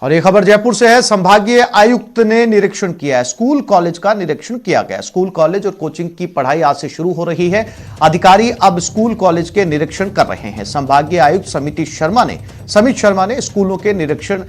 और ये खबर जयपुर से है। संभागीय आयुक्त ने निरीक्षण किया है। स्कूल कॉलेज का निरीक्षण किया गया। स्कूल कॉलेज और कोचिंग की पढ़ाई आज से शुरू हो रही है। अधिकारी अब स्कूल कॉलेज के निरीक्षण कर रहे हैं। संभागीय आयुक्त समित शर्मा ने स्कूलों के निरीक्षण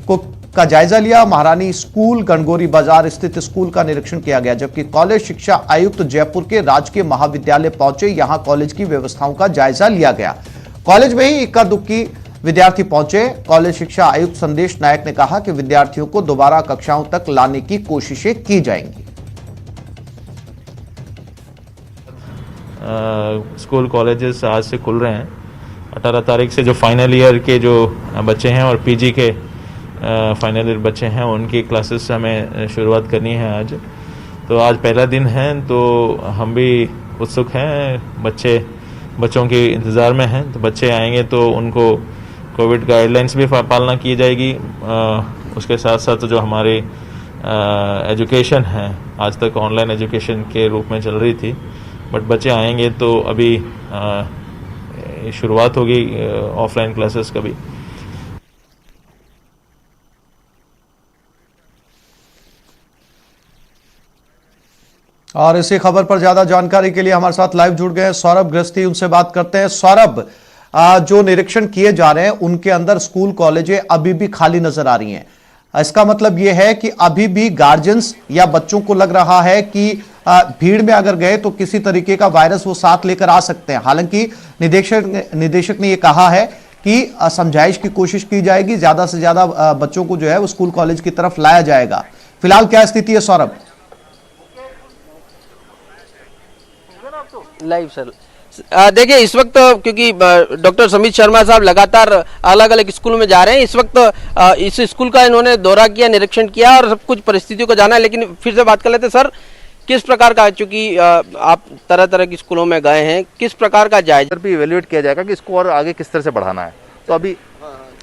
को का जायजा लिया। महारानी स्कूल गणगौरी बाजार स्थित स्कूल का निरीक्षण किया गया, जबकि कॉलेज शिक्षा आयुक्त जयपुर के राजकीय महाविद्यालय पहुंचे। यहां कॉलेज की व्यवस्थाओं का जायजा लिया गया। कॉलेज में ही इक्का दुक्की विद्यार्थी पहुंचे। कॉलेज शिक्षा आयुक्त संदेश नायक ने कहा कि विद्यार्थियों को दोबारा कक्षाओं तक लाने की कोशिशें की जाएंगी। स्कूल कॉलेजेस आज से खुल रहे हैं। 18 तारीख से जो फाइनल ईयर के जो बच्चे हैं और पीजी के फाइनल ईयर बच्चे हैं उनकी क्लासेस हमें शुरुआत करनी है आज। तो आज पहला दिन है, तो हम भी उत्सुक हैं। बच्चों के इंतज़ार में हैं। तो बच्चे आएंगे तो उनको कोविड गाइडलाइंस भी पालना की जाएगी। उसके साथ साथ जो हमारी एजुकेशन है, आज तक ऑनलाइन एजुकेशन के रूप में चल रही थी, बट बच्चे आएंगे तो अभी शुरुआत होगी ऑफलाइन क्लासेस का भी। और इसी खबर पर ज्यादा जानकारी के लिए हमारे साथ लाइव जुड़ गए हैं सौरभ गृहस्थी। उनसे बात करते हैं। सौरभ, जो निरीक्षण किए जा रहे हैं उनके अंदर स्कूल कॉलेजें अभी भी खाली नजर आ रही हैं। इसका मतलब यह है कि अभी भी गार्जियंस या बच्चों को लग रहा है कि भीड़ में अगर गए तो किसी तरीके का वायरस वो साथ लेकर आ सकते हैं। हालांकि निदेशक ने यह कहा है कि समझाइश की कोशिश की जाएगी, ज्यादा से ज्यादा बच्चों को जो है वो स्कूल कॉलेज की तरफ लाया जाएगा। फिलहाल क्या स्थिति है सौरभ? लाइव सर, देखिए इस वक्त क्योंकि डॉक्टर समित शर्मा साहब लगातार अलग अलग स्कूलों में जा रहे हैं। इस वक्त इस स्कूल का इन्होंने दौरा किया, निरीक्षण किया और सब कुछ परिस्थितियों को जाना है। लेकिन फिर से बात कर लेते हैं सर, किस प्रकार का, चूंकि आप तरह तरह की स्कूलों में गए हैं, किस प्रकार का जायजा भी इवेल्युएट किया जाएगा कि इसको और आगे किस तरह से बढ़ाना है। तो अभी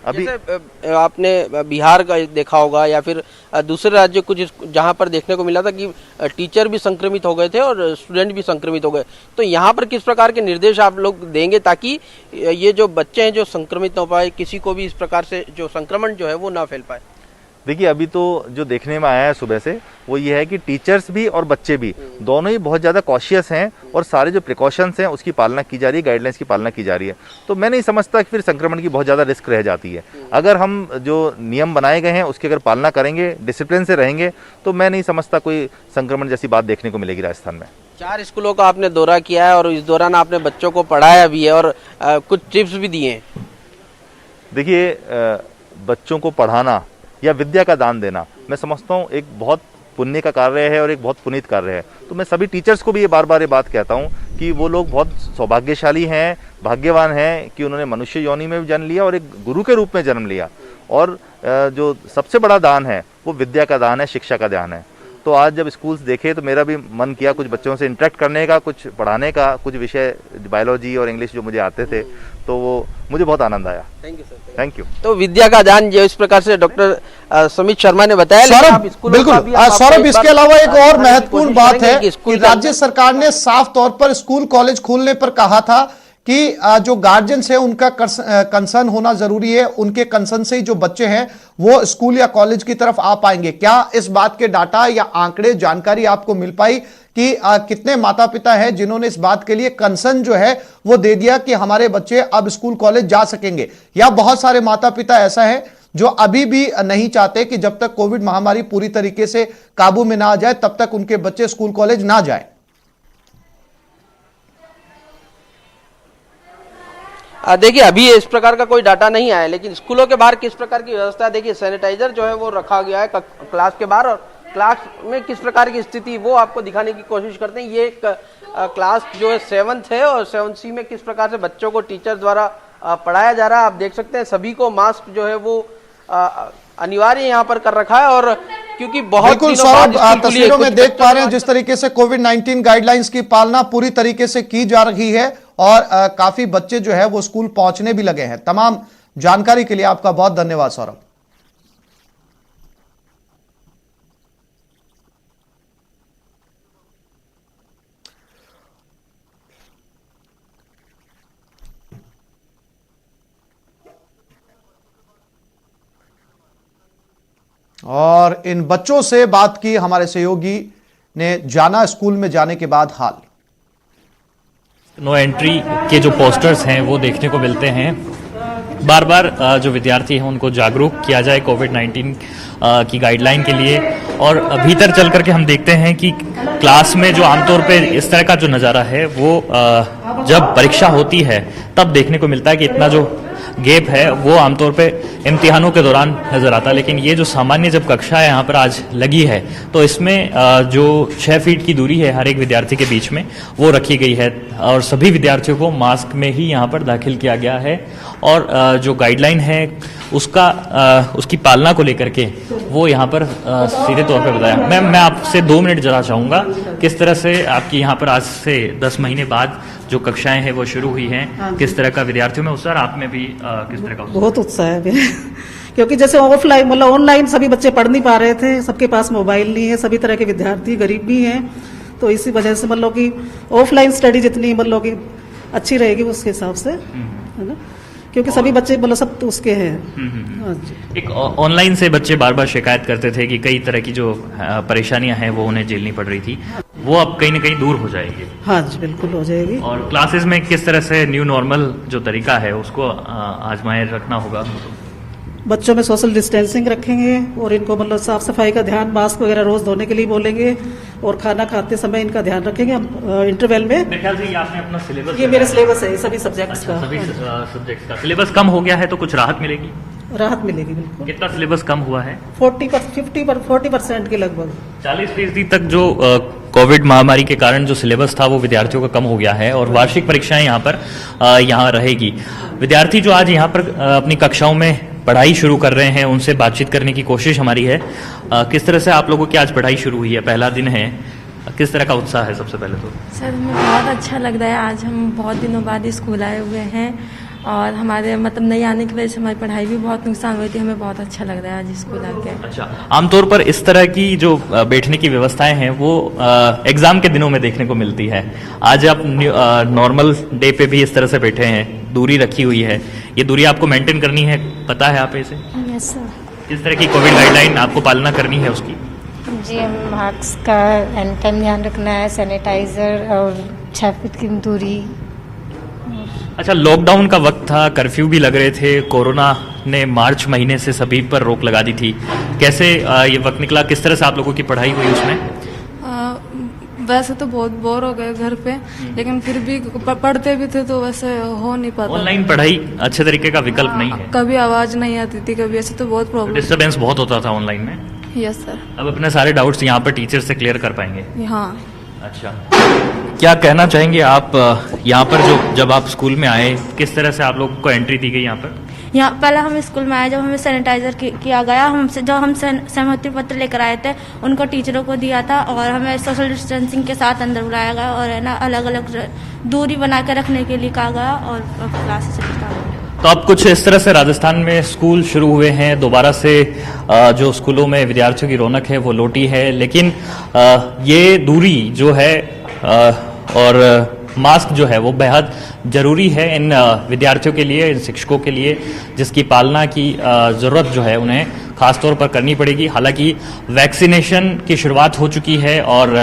आपने बिहार का देखा होगा या फिर दूसरे राज्य कुछ जहां पर देखने को मिला था कि टीचर भी संक्रमित हो गए थे और स्टूडेंट भी संक्रमित हो गए। तो यहाँ पर किस प्रकार के निर्देश आप लोग देंगे ताकि ये जो बच्चे हैं जो संक्रमित ना हो पाए, किसी को भी इस प्रकार से जो संक्रमण जो है वो ना फैल पाए? देखिए, अभी तो जो देखने में आया है सुबह से वो ये है कि टीचर्स भी और बच्चे भी दोनों ही बहुत ज़्यादा कॉशियस हैं और सारे जो प्रिकॉशंस हैं उसकी पालना की जा रही है, गाइडलाइंस की पालना की जा रही है। तो मैं नहीं समझता कि फिर संक्रमण की बहुत ज़्यादा रिस्क रह जाती है। अगर हम जो नियम बनाए गए हैं उसकी अगर पालना करेंगे, डिसिप्लिन से रहेंगे, तो मैं नहीं समझता कोई संक्रमण जैसी बात देखने को मिलेगी राजस्थान में। 4 स्कूलों का आपने दौरा किया है और इस दौरान आपने बच्चों को पढ़ाया भी है और कुछ टिप्स भी दिए हैं। देखिए, बच्चों को पढ़ाना या विद्या का दान देना मैं समझता हूँ एक बहुत पुण्य का कार्य है और एक बहुत पुनीत कार्य है। तो मैं सभी टीचर्स को भी ये बार बार ये बात कहता हूँ कि वो लोग बहुत सौभाग्यशाली हैं, भाग्यवान हैं कि उन्होंने मनुष्य योनि में भी जन्म लिया और एक गुरु के रूप में जन्म लिया। और जो सबसे बड़ा दान है वो विद्या का दान है, शिक्षा का दान है। तो आज जब स्कूल्स देखे तो मेरा भी मन किया कुछ बच्चों से इंटरेक्ट करने का, कुछ पढ़ाने का, कुछ विषय बायोलॉजी और इंग्लिश जो मुझे आते थे, तो वो मुझे बहुत आनंद आया। Thank you sir. Thank you. तो विद्या का दान जो इस प्रकार से डॉक्टर समित शर्मा ने बताया। सौरभ, बिल्कुल सौरभ, इसके अलावा एक और महत्वपूर्ण बात है कि राज्य सरकार ने साफ तौर पर स्कूल कॉलेज खोलने पर कहा था कि जो गार्जियंस है उनका कंसर्न होना जरूरी है। उनके कंसर्न से ही जो बच्चे हैं वो स्कूल या कॉलेज की तरफ आ पाएंगे। क्या इस बात के डाटा या आंकड़े, जानकारी आपको मिल पाई कि कितने माता पिता हैं जिन्होंने इस बात के लिए कंसर्न जो है वो दे दिया कि हमारे बच्चे अब स्कूल कॉलेज जा सकेंगे, या बहुत सारे माता पिता ऐसा है जो अभी भी नहीं चाहते कि जब तक कोविड महामारी पूरी तरीके से काबू में ना आ जाए तब तक उनके बच्चे स्कूल कॉलेज ना जाए? देखिए, अभी इस प्रकार का कोई डाटा नहीं आया, लेकिन स्कूलों के बाहर किस प्रकार की व्यवस्था है, देखिए सैनिटाइजर जो है वो रखा गया है क्लास के बाहर, और क्लास में किस प्रकार की स्थिति वो आपको दिखाने की कोशिश करते हैं। ये क्लास जो है 7th है और 7C में किस प्रकार से बच्चों को टीचर द्वारा पढ़ाया जा रहा है। आप देख सकते हैं सभी को मास्क जो है वो अनिवार्य यहाँ पर कर रखा है। और क्योंकि बहुत बिल्कुल सौरभ, तस्वीरों में देख पा रहे हैं जिस तरीके से कोविड-19 गाइडलाइंस की पालना पूरी तरीके से की जा रही है और काफी बच्चे जो है वो स्कूल पहुंचने भी लगे हैं। तमाम जानकारी के लिए आपका बहुत धन्यवाद सौरभ। और इन बच्चों से बात की हमारे सहयोगी ने, जाना स्कूल में जाने के बाद हाल। नो एंट्री के जो पोस्टर्स हैं वो देखने को मिलते हैं। बार बार जो विद्यार्थी हैं उनको जागरूक किया जाए कोविड-19 की गाइडलाइन के लिए, और भीतर चल करके हम देखते हैं कि क्लास में जो आमतौर पे इस तरह का जो नज़ारा है वो जब परीक्षा होती है तब देखने को मिलता है कि इतना जो गैप है वो आमतौर पे इम्तिहानों के दौरान नजर आता है। लेकिन ये जो सामान्य जब कक्षा यहाँ पर आज लगी है तो इसमें जो 6 फीट की दूरी है हर एक विद्यार्थी के बीच में वो रखी गई है, और सभी विद्यार्थियों को मास्क में ही यहाँ पर दाखिल किया गया है। और जो गाइडलाइन है उसकी पालना को लेकर के वो यहाँ पर सीधे तौर पर बताया। मैं आपसे 2 मिनट जरा चाहूँगा, किस तरह से आपकी यहाँ पर आज से 10 महीने बाद जो कक्षाएं हैं वो शुरू हुई हैं, किस तरह का विद्यार्थियों में उत्साह, आप में भी किस तरह का उत्साह? बहुत उत्साह है मेरे क्योंकि जैसे ऑफलाइन मतलब ऑनलाइन सभी बच्चे पढ़ नहीं पा रहे थे, सबके पास मोबाइल नहीं है, सभी तरह के विद्यार्थी गरीब भी हैं, तो इसी वजह से मतलब कि ऑफलाइन स्टडी जितनी मतलब कि अच्छी रहेगी उसके हिसाब से, है ना, क्योंकि सभी बच्चे मतलब सब तो उसके हैं। हाँ जी। एक ऑनलाइन से बच्चे बार बार शिकायत करते थे कि कई तरह की जो परेशानियां हैं वो उन्हें झेलनी पड़ रही थी, वो अब कहीं ना कहीं दूर हो जाएगी। हाँ जी, बिल्कुल हो जाएगी। और क्लासेस में किस तरह से न्यू नॉर्मल जो तरीका है उसको आजमाए रखना होगा। बच्चों में सोशल डिस्टेंसिंग रखेंगे और इनको मतलब साफ सफाई का ध्यान, मास्क वगैरह रोज धोने के लिए बोलेंगे, और खाना खाते समय इनका ध्यान रखेंगे हम इंटरवल में। मेरे ख्याल से ये आपने अपना सिलेबस, ये मेरे सिलेबस है सभी सब्जेक्ट्स का। सभी सब्जेक्ट्स का सिलेबस कम हो गया है तो कुछ राहत मिलेगी? राहत मिलेगी बिल्कुल। कितना सिलेबस कम हुआ है? 40% के लगभग। 40% तक जो कोविड महामारी के कारण जो सिलेबस था वो विद्यार्थियों का कम हो गया है, और वार्षिक परीक्षाएं यहाँ पर यहाँ रहेगी। विद्यार्थी जो आज यहाँ पर अपनी कक्षाओं में पढ़ाई शुरू कर रहे हैं उनसे बातचीत करने की कोशिश हमारी है। किस तरह से आप लोगों की आज पढ़ाई शुरू हुई है, पहला दिन है, किस तरह का उत्साह है? सबसे पहले तो सर हमें बहुत अच्छा लग रहा है, आज हम बहुत दिनों बाद स्कूल आए हुए हैं, और हमारे मतलब नहीं आने की वजह से हमारी पढ़ाई भी बहुत नुकसान हुई थी। हमें बहुत अच्छा लग रहा है आज स्कूल आके। अच्छा, आमतौर पर इस तरह की जो बैठने की व्यवस्थाएं हैं वो एग्जाम के दिनों में देखने को मिलती है। आज आप नॉर्मल डे पे भी इस तरह से बैठे हैं, दूरी रखी हुई है, ये दूरी आपको मेंटेन करनी है, पता है आप इसे? Yes sir. किस तरह की कोविड गाइडलाइन आपको पालना करनी है उसकी? जी, हम मास्क का एनी टाइम ध्यान रखना है, सैनिटाइजर और 6 फीट की दूरी। अच्छा, लॉकडाउन का वक्त था, कर्फ्यू भी लग रहे थे, कोरोना ने मार्च महीने से सभी पर रोक लगा दी थी, कैसे ये वक्त निकला, किस तरह से आप लोगों की पढ़ाई हुई उसमें? वैसे तो बहुत बोर हो गए घर पे, लेकिन फिर भी पढ़ते भी थे तो वैसे हो नहीं पाता। ऑनलाइन पढ़ाई अच्छे तरीके का विकल्प नहीं है, कभी आवाज नहीं आती थी, कभी ऐसे तो बहुत प्रॉब्लम, डिस्टर्बेंस बहुत होता था ऑनलाइन में। Yes sir. अब अपने सारे डाउट्स यहाँ पर टीचर से क्लियर कर पाएंगे? हाँ। अच्छा, क्या कहना चाहेंगे आप यहाँ पर जब आप स्कूल में आए, किस तरह से आप लोगों को एंट्री दी गई यहाँ पर? यहाँ पहले हम स्कूल में आए, जब हमें सैनिटाइजर किया गया, हमसे जो हम सहमति पत्र लेकर आए थे उनको टीचरों को दिया था, और हमें सोशल डिस्टेंसिंग के साथ अंदर बुलाया गया, और है ना अलग अलग दूरी बना कर रखने के लिए कहा गया, और क्लासेस स्टार्ट हो गया। तो अब कुछ इस तरह से राजस्थान में स्कूल शुरू हुए हैं, दोबारा से जो स्कूलों में विद्यार्थियों की रौनक है वो लौटी है, लेकिन ये दूरी जो है और मास्क जो है वो बेहद जरूरी है इन विद्यार्थियों के लिए, इन शिक्षकों के लिए, जिसकी पालना की ज़रूरत जो है उन्हें खास तौर पर करनी पड़ेगी। हालांकि वैक्सीनेशन की शुरुआत हो चुकी है, और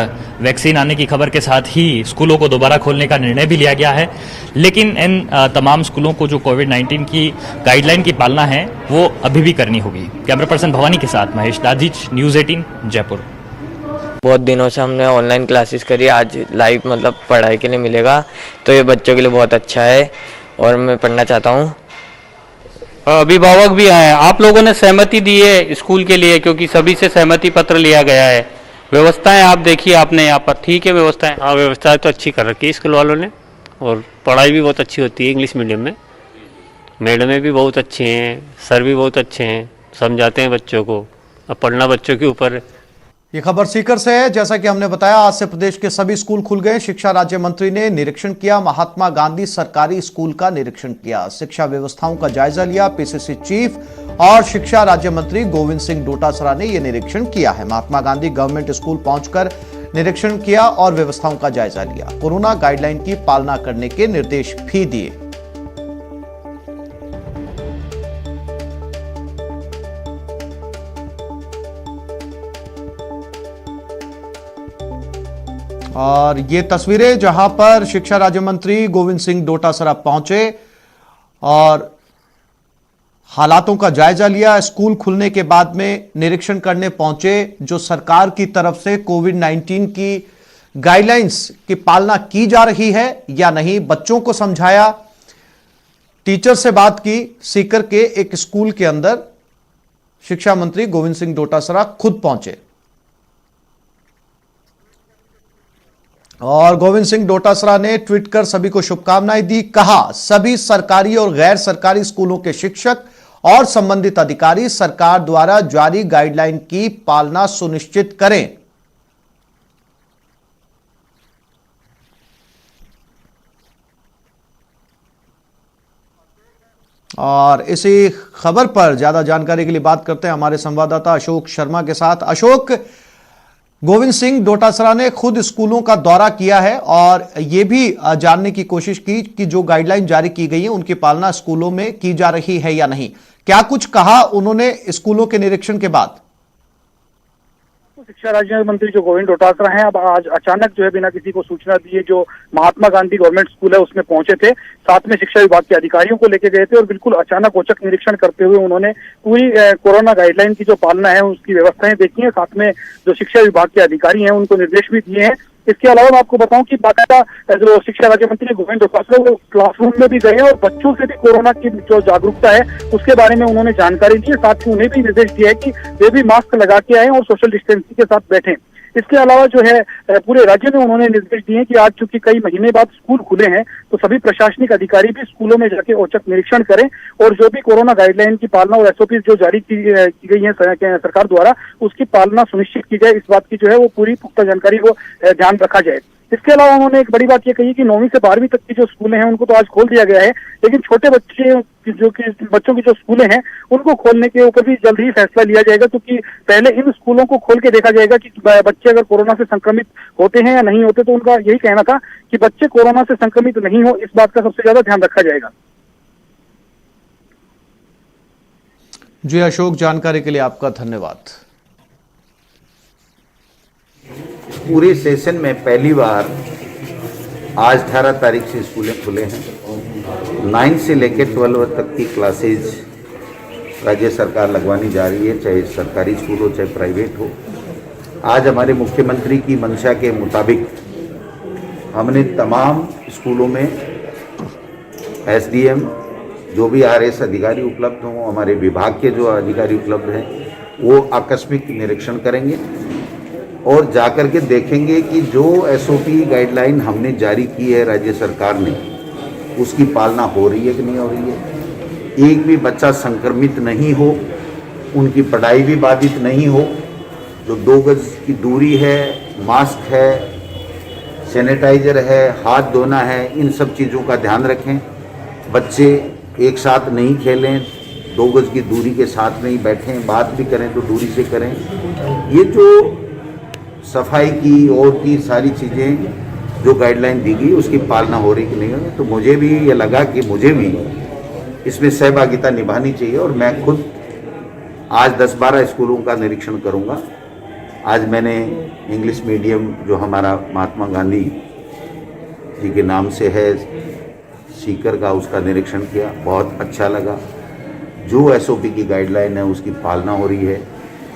वैक्सीन आने की खबर के साथ ही स्कूलों को दोबारा खोलने का निर्णय भी लिया गया है, लेकिन इन तमाम स्कूलों को जो कोविड-19 की गाइडलाइन की पालना है वो अभी भी करनी होगी। कैमरा पर्सन भवानी के साथ महेश दाजिच, न्यूज़ 18 जयपुर। बहुत दिनों से हमने ऑनलाइन क्लासेस करी, आज लाइव मतलब पढ़ाई के लिए मिलेगा तो ये बच्चों के लिए बहुत अच्छा है, और मैं पढ़ना चाहता हूँ। अभिभावक भी आए हैं, आप लोगों ने सहमति दी है स्कूल के लिए, क्योंकि सभी से सहमति पत्र लिया गया है। व्यवस्थाएं आप देखिए आपने यहाँ पर, ठीक है व्यवस्थाएं? हाँ, व्यवस्थाएं तो अच्छी कर रखी है स्कूल वालों ने, और पढ़ाई भी बहुत अच्छी होती है इंग्लिश मीडियम में। मैडमें भी बहुत अच्छे हैं, सर भी बहुत अच्छे हैं, समझाते हैं बच्चों को। अब पढ़ना बच्चों के ऊपर है। ये खबर सीकर से है। जैसा कि हमने बताया, आज से प्रदेश के सभी स्कूल खुल गए। शिक्षा राज्य मंत्री ने निरीक्षण किया, महात्मा गांधी सरकारी स्कूल का निरीक्षण किया, शिक्षा व्यवस्थाओं का जायजा लिया। पीसीसी चीफ और शिक्षा राज्य मंत्री गोविंद सिंह डोटासरा ने यह निरीक्षण किया है। महात्मा गांधी गवर्नमेंट स्कूल पहुंचकर निरीक्षण किया और व्यवस्थाओं का जायजा लिया। कोरोना गाइडलाइन की पालना करने के निर्देश भी दिए। और ये तस्वीरें जहां पर शिक्षा राज्य मंत्री गोविंद सिंह डोटासरा पहुंचे और हालातों का जायजा लिया। स्कूल खुलने के बाद में निरीक्षण करने पहुंचे जो सरकार की तरफ से कोविड-19 की गाइडलाइंस की पालना की जा रही है या नहीं, बच्चों को समझाया, टीचर से बात की। सीकर के एक स्कूल के अंदर शिक्षा मंत्री गोविंद सिंह डोटासरा खुद पहुंचे और गोविंद सिंह डोटासरा ने ट्वीट कर सभी को शुभकामनाएं दी। कहा, सभी सरकारी और गैर सरकारी स्कूलों के शिक्षक और संबंधित अधिकारी सरकार द्वारा जारी गाइडलाइन की पालना सुनिश्चित करें। और इसी खबर पर ज्यादा जानकारी के लिए बात करते हैं हमारे संवाददाता अशोक शर्मा के साथ। अशोक, गोविंद सिंह डोटासरा ने खुद स्कूलों का दौरा किया है और यह भी जानने की कोशिश की कि जो गाइडलाइन जारी की गई है उनकी पालना स्कूलों में की जा रही है या नहीं। क्या कुछ कहा उन्होंने स्कूलों के निरीक्षण के बाद? शिक्षा राज्य मंत्री जो गोविंद डोटासरा हैं, अब आज अचानक जो है बिना किसी को सूचना दिए जो महात्मा गांधी गवर्नमेंट स्कूल है उसमें पहुंचे थे। साथ में शिक्षा विभाग के अधिकारियों को लेके गए थे और बिल्कुल अचानक औचक निरीक्षण करते हुए उन्होंने पूरी कोरोना गाइडलाइन की जो पालना है उसकी व्यवस्थाएं देखी है। साथ में जो शिक्षा विभाग के अधिकारी हैं उनको निर्देश भी दिए हैं। इसके अलावा मैं आपको बताऊं कि बाकायदा जो शिक्षा राज्य मंत्री गोविंद डोटासरा वो क्लासरूम में भी गए और बच्चों से भी कोरोना की जो जागरूकता है उसके बारे में उन्होंने जानकारी दी है। साथ ही उन्हें भी निर्देश दिया है कि वे भी मास्क लगा के आए और सोशल डिस्टेंसिंग के साथ बैठें। इसके अलावा जो है पूरे राज्य में उन्होंने निर्देश दिए कि आज चूंकि कई महीने बाद स्कूल खुले हैं तो सभी प्रशासनिक अधिकारी भी स्कूलों में जाके औचक निरीक्षण करें और जो भी कोरोना गाइडलाइन की पालना और एसओपी जो जारी की गई है सरकार द्वारा उसकी पालना सुनिश्चित की जाए। इस बात की जो है वो पूरी पुख्ता जानकारी को ध्यान रखा जाए। इसके अलावा उन्होंने एक बड़ी बात ये कही कि 9वीं से 12वीं तक की जो स्कूलें हैं उनको तो आज खोल दिया गया है, लेकिन छोटे बच्चों की जो स्कूलें हैं उनको खोलने के ऊपर भी जल्द ही फैसला लिया जाएगा, क्योंकि पहले इन स्कूलों को खोल के देखा जाएगा कि बच्चे अगर कोरोना से संक्रमित होते हैं या नहीं होते। तो उनका यही कहना था कि बच्चे कोरोना से संक्रमित नहीं हो, इस बात का सबसे ज्यादा ध्यान रखा जाएगा। जी अशोक, जानकारी के लिए आपका धन्यवाद। पूरे सेशन में पहली बार आज 18 तारीख से स्कूलें खुले हैं। 9 से लेकर 12 तक की क्लासेज राज्य सरकार लगवानी जा रही है, चाहे सरकारी स्कूल हो चाहे प्राइवेट हो। आज हमारे मुख्यमंत्री की मंशा के मुताबिक हमने तमाम स्कूलों में एसडीएम जो भी आरएस अधिकारी उपलब्ध हों, हमारे विभाग के जो अधिकारी उपलब्ध हैं वो आकस्मिक निरीक्षण करेंगे और जाकर के देखेंगे कि जो एसओपी गाइडलाइन हमने जारी की है राज्य सरकार ने उसकी पालना हो रही है कि नहीं हो रही है। एक भी बच्चा संक्रमित नहीं हो, उनकी पढ़ाई भी बाधित नहीं हो, जो 2 गज की दूरी है, मास्क है, सैनिटाइजर है, हाथ धोना है, इन सब चीज़ों का ध्यान रखें। बच्चे एक साथ नहीं खेलें, 2 गज की दूरी के साथ नहीं बैठें, बात भी करें तो दूरी से करें। ये जो सफाई की और की सारी चीज़ें जो गाइडलाइन दी गई उसकी पालना हो रही कि नहीं हो रही, तो मुझे भी ये लगा कि मुझे भी इसमें सहभागिता निभानी चाहिए और मैं खुद आज 10-12 स्कूलों का निरीक्षण करूंगा। आज मैंने इंग्लिश मीडियम जो हमारा महात्मा गांधी जी के नाम से है सीकर का, उसका निरीक्षण किया, बहुत अच्छा लगा। जो एसओपी की गाइडलाइन है उसकी पालना हो रही है।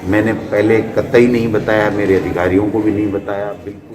मैंने पहले कतई नहीं बताया, मेरे अधिकारियों को भी नहीं बताया, बिल्कुल